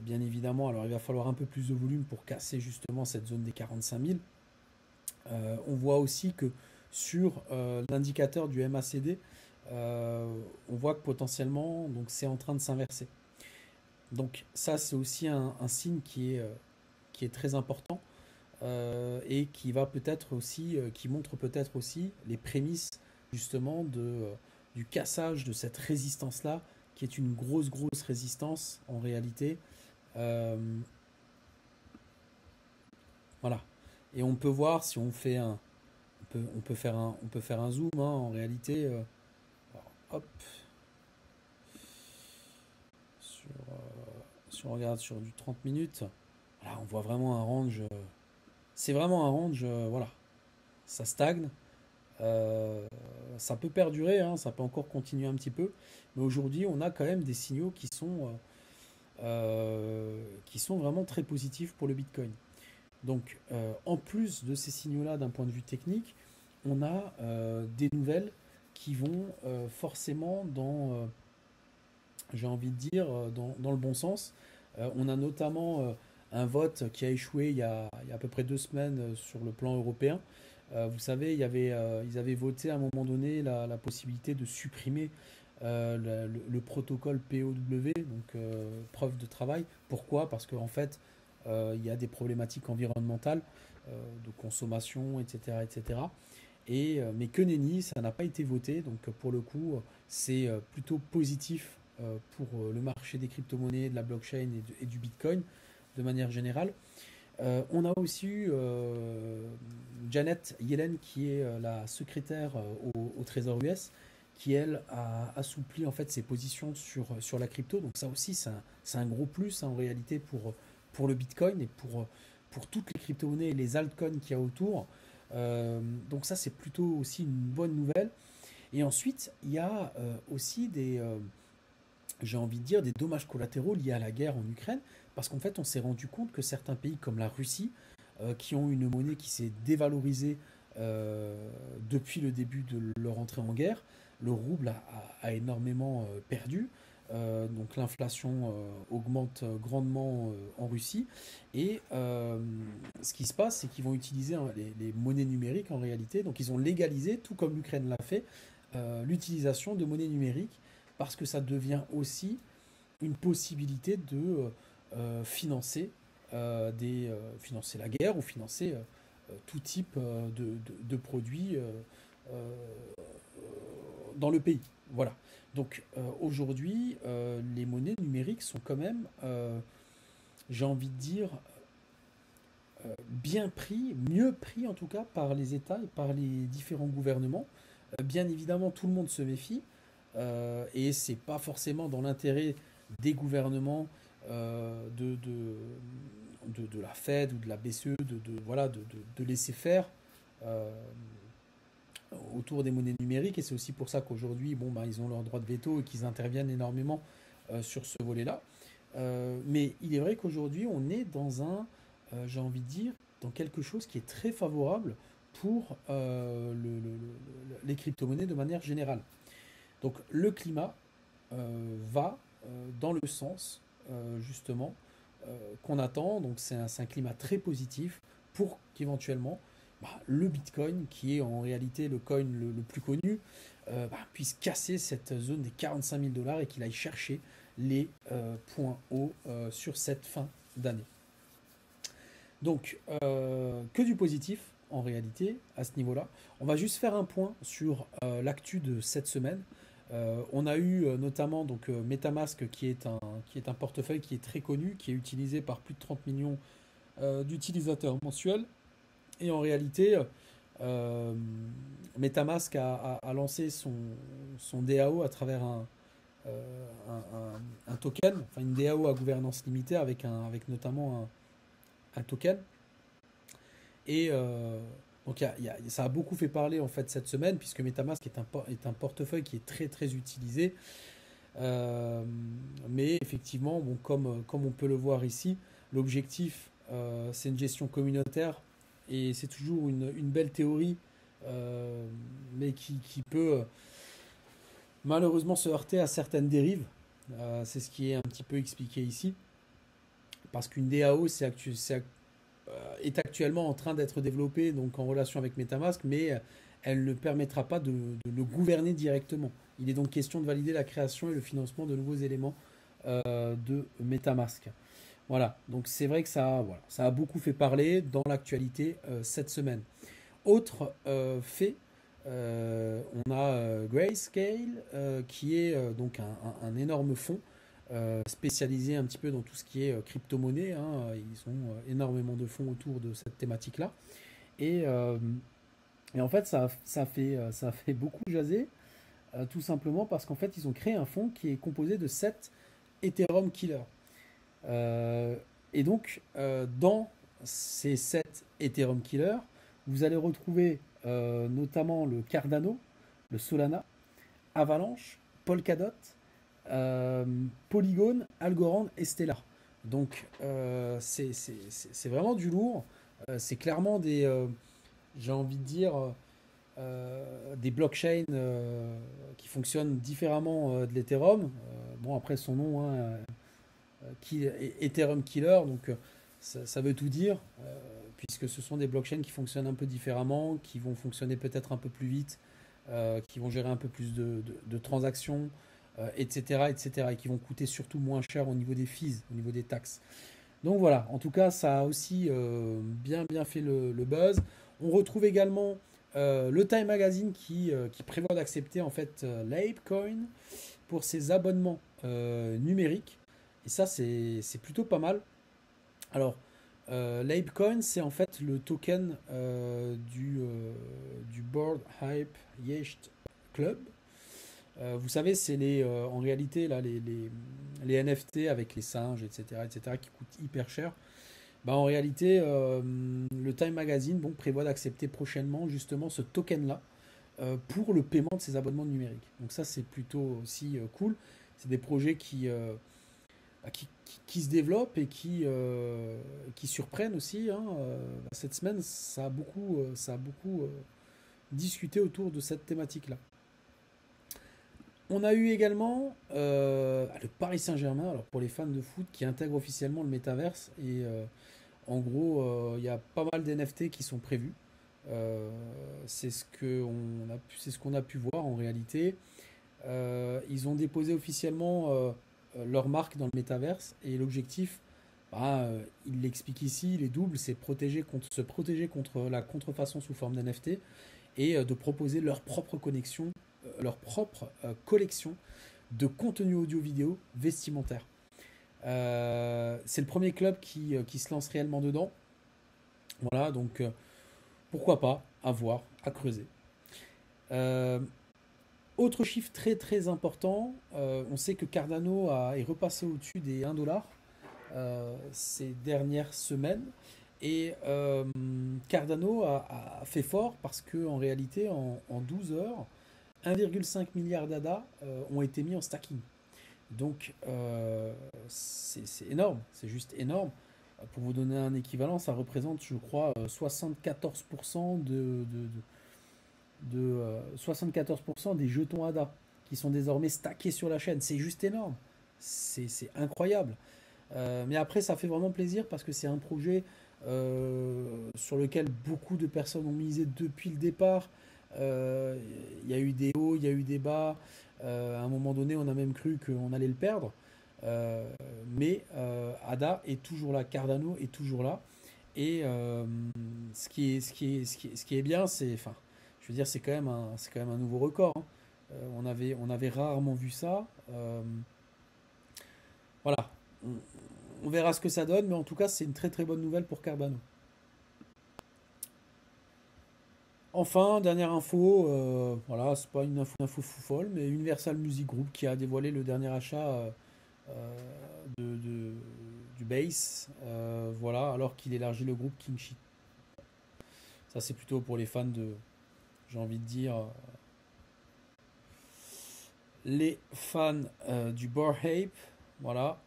bien évidemment. Alors, il va falloir un peu plus de volume pour casser justement cette zone des 45 000. On voit aussi que sur l'indicateur du MACD, on voit que potentiellement, donc c'est en train de s'inverser. Donc ça, c'est aussi un signe qui est très important et qui va peut-être aussi, qui montre peut-être aussi les prémices justement du cassage de cette résistance-là, qui est une grosse résistance en réalité. Euh, voilà. Et on peut voir si on fait on peut faire un zoom hein, en réalité. Hop, si on regarde sur du 30 minutes, voilà, on voit vraiment un range. C'est vraiment un range, voilà, ça stagne. Euh, Ça peut perdurer, hein, ça peut encore continuer un petit peu, mais aujourd'hui, on a quand même des signaux qui sont vraiment très positifs pour le Bitcoin. Donc, en plus de ces signaux-là, d'un point de vue technique, on a des nouvelles qui vont forcément j'ai envie de dire, dans le bon sens. On a notamment un vote qui a échoué il y a à peu près 2 semaines sur le plan européen. Vous savez, ils avaient voté à un moment donné la possibilité de supprimer le protocole POW, donc preuve de travail. Pourquoi? Parce qu'en fait, il y a des problématiques environnementales, de consommation, etc., etc. Mais que nenni, ça n'a pas été voté. Donc pour le coup, c'est plutôt positif pour le marché des crypto-monnaies, de la blockchain et du Bitcoin de manière générale. On a aussi eu Janet Yellen qui est la secrétaire au Trésor US qui elle a assoupli en fait ses positions sur la crypto. Donc ça aussi c'est un gros plus hein, en réalité pour le Bitcoin et pour toutes les crypto-monnaies et les altcoins qu'il y a autour. Donc ça c'est plutôt aussi une bonne nouvelle. Et ensuite il y a aussi j'ai envie de dire, des dommages collatéraux liés à la guerre en Ukraine, parce qu'en fait, on s'est rendu compte que certains pays comme la Russie, qui ont une monnaie qui s'est dévalorisée depuis le début de leur entrée en guerre, le rouble a énormément perdu. Donc l'inflation augmente grandement en Russie. Et ce qui se passe, c'est qu'ils vont utiliser hein, les monnaies numériques en réalité. Donc ils ont légalisé, tout comme l'Ukraine l'a fait, l'utilisation de monnaies numériques parce que ça devient aussi une possibilité de financer la guerre ou financer tout type de produits euh, dans le pays. Voilà. Donc aujourd'hui, les monnaies numériques sont quand même, j'ai envie de dire, bien pris, mieux pris en tout cas par les États et par les différents gouvernements. Bien évidemment, tout le monde se méfie et c'est pas forcément dans l'intérêt des gouvernements de la Fed ou de la BCE voilà, de laisser faire euh, autour des monnaies numériques et c'est aussi pour ça qu'aujourd'hui bon, bah, ils ont leur droit de veto et qu'ils interviennent énormément sur ce volet-là. Mais il est vrai qu'aujourd'hui on est dans j'ai envie de dire, dans quelque chose qui est très favorable pour les crypto-monnaies de manière générale. Donc le climat va dans le sens justement qu'on attend. Donc c'est un climat très positif pour qu'éventuellement bah, le Bitcoin, qui est en réalité le coin le plus connu, bah, puisse casser cette zone des 45 000 dollars et qu'il aille chercher les points hauts sur cette fin d'année. Donc que du positif en réalité à ce niveau-là. On va juste faire un point sur l'actu de cette semaine. On a eu notamment donc MetaMask qui est un portefeuille qui est très connu, qui est utilisé par plus de 30 millions d'utilisateurs mensuels. Et en réalité, euh, MetaMask a lancé son DAO à travers un token, enfin une DAO à gouvernance limitée avec notamment un token. Et donc ça a beaucoup fait parler en fait cette semaine puisque MetaMask est un portefeuille qui est très utilisé. Euh, mais effectivement, bon, comme on peut le voir ici, l'objectif c'est une gestion communautaire et c'est toujours une belle théorie, mais qui peut malheureusement se heurter à certaines dérives. C'est ce qui est un petit peu expliqué ici. Parce qu'une DAO, est actuellement en train d'être développée donc en relation avec MetaMask, mais elle ne permettra pas de le gouverner directement. Il est donc question de valider la création et le financement de nouveaux éléments de MetaMask. Voilà, donc c'est vrai que voilà, ça a beaucoup fait parler dans l'actualité cette semaine. Autre fait, on a Grayscale qui est donc un énorme fonds spécialisé un petit peu dans tout ce qui est crypto-monnaie, hein. Ils ont énormément de fonds autour de cette thématique-là. Et, euh, et en fait, ça a fait beaucoup jaser, tout simplement parce qu'en fait, ils ont créé un fonds qui est composé de 7 Ethereum Killers. Euh, et donc, dans ces 7 Ethereum Killers, vous allez retrouver notamment le Cardano, le Solana, Avalanche, Polkadot, euh, Polygon, Algorand et Stellar. Donc, c'est vraiment du lourd. C'est clairement j'ai envie de dire, des blockchains qui fonctionnent différemment de l'Ethereum. Bon, après son nom, hein, Ethereum Killer, donc ça veut tout dire, puisque ce sont des blockchains qui fonctionnent un peu différemment, qui vont fonctionner peut-être un peu plus vite, qui vont gérer un peu plus de transactions, etc., etc., et qui vont coûter surtout moins cher au niveau des fees, au niveau des taxes. Donc voilà, en tout cas, ça a aussi bien fait le buzz. On retrouve également le Time Magazine qui prévoit d'accepter en fait l'Apecoin pour ses abonnements numériques. Et ça, c'est plutôt pas mal. Alors, l'Apecoin, c'est en fait le token du Bored Ape Yacht Club. Vous savez, c'est en réalité là, les NFT avec les singes, etc., qui coûtent hyper cher. Bah, en réalité, le Time Magazine bon, prévoit d'accepter prochainement justement ce token-là pour le paiement de ses abonnements numériques. Donc ça, c'est plutôt aussi cool. C'est des projets qui se développent et qui surprennent aussi, hein. Cette semaine, ça a beaucoup discuté autour de cette thématique-là. On a eu également le Paris Saint-Germain, alors pour les fans de foot, qui intègre officiellement le métaverse. Et en gros, il y a pas mal d'NFT qui sont prévus. Euh, c'est ce qu'on a pu voir en réalité. Ils ont déposé officiellement leur marque dans le métaverse et l'objectif, il l'explique ici, il est double, c'est se protéger contre la contrefaçon sous forme d'NFT et de proposer leur propre collection de contenu audio-vidéo vestimentaire. C'est le premier club qui se lance réellement dedans. Voilà, donc pourquoi pas, à voir, à creuser. Euh, Autre chiffre très très important, on sait que Cardano est repassé au-dessus des 1 dollar ces dernières semaines. Et Cardano a fait fort parce que en réalité, en 12 heures, 1,5 milliard d'ADA ont été mis en stacking. Donc c'est énorme, c'est juste énorme. Pour vous donner un équivalent, ça représente, je crois, 74% 74% des jetons ADA qui sont désormais stackés sur la chaîne. C'est juste énorme. C'est incroyable. Mais après, ça fait vraiment plaisir parce que c'est un projet sur lequel beaucoup de personnes ont misé depuis le départ. Il y a eu des hauts, il y a eu des bas. À un moment donné, on a même cru qu'on allait le perdre. Euh, mais ADA est toujours là, Cardano est toujours là. Et ce qui est bien, enfin, je veux dire, c'est quand même un nouveau record, hein. On avait rarement vu ça. Voilà, on, on verra ce que ça donne, mais en tout cas, c'est une très très bonne nouvelle pour Cardano. Enfin, dernière info, voilà, c'est pas une info fou folle, mais Universal Music Group qui a dévoilé le dernier achat du Base, voilà, alors qu'il élargit le groupe Kingship. Ça, c'est plutôt pour les fans j'ai envie de dire, les fans du Bored Ape, voilà.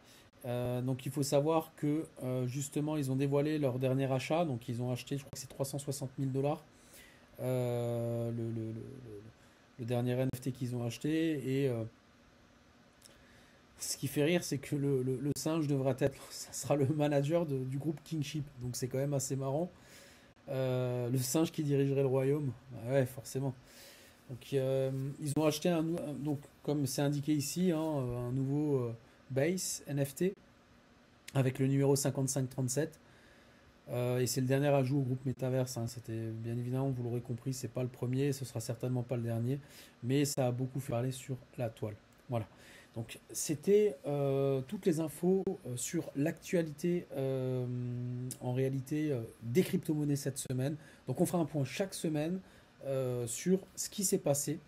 Donc il faut savoir que justement ils ont dévoilé leur dernier achat, donc ils ont acheté, je crois que c'est 360 000 dollars, euh, le, le- le- le dernier NFT qu'ils ont acheté, et Ce qui fait rire, c'est que le singe devrait être, ça sera le manager du groupe Kingship. Donc c'est quand même assez marrant. Le singe qui dirigerait le royaume. Ah ouais, forcément. Donc ils ont acheté donc comme c'est indiqué ici, hein, un nouveau base NFT avec le numéro 5537. Et c'est le dernier ajout au groupe Metaverse, hein. C'était bien évidemment, vous l'aurez compris, c'est pas le premier, ce sera certainement pas le dernier, mais ça a beaucoup fait parler sur la toile. Voilà. Donc c'était toutes les infos sur l'actualité en réalité des crypto-monnaies cette semaine. Donc on fera un point chaque semaine sur ce qui s'est passé.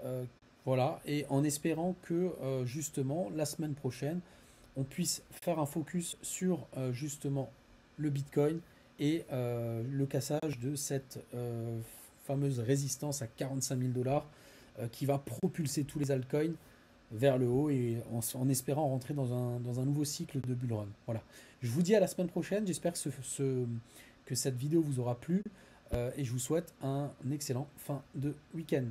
Euh, voilà, et en espérant que justement la semaine prochaine, on puisse faire un focus sur justement le Bitcoin et le cassage de cette fameuse résistance à 45 000 dollars qui va propulser tous les altcoins vers le haut et en espérant rentrer dans un nouveau cycle de bull run. Voilà. Je vous dis à la semaine prochaine. J'espère que, que cette vidéo vous aura plu et je vous souhaite un excellent fin de week-end.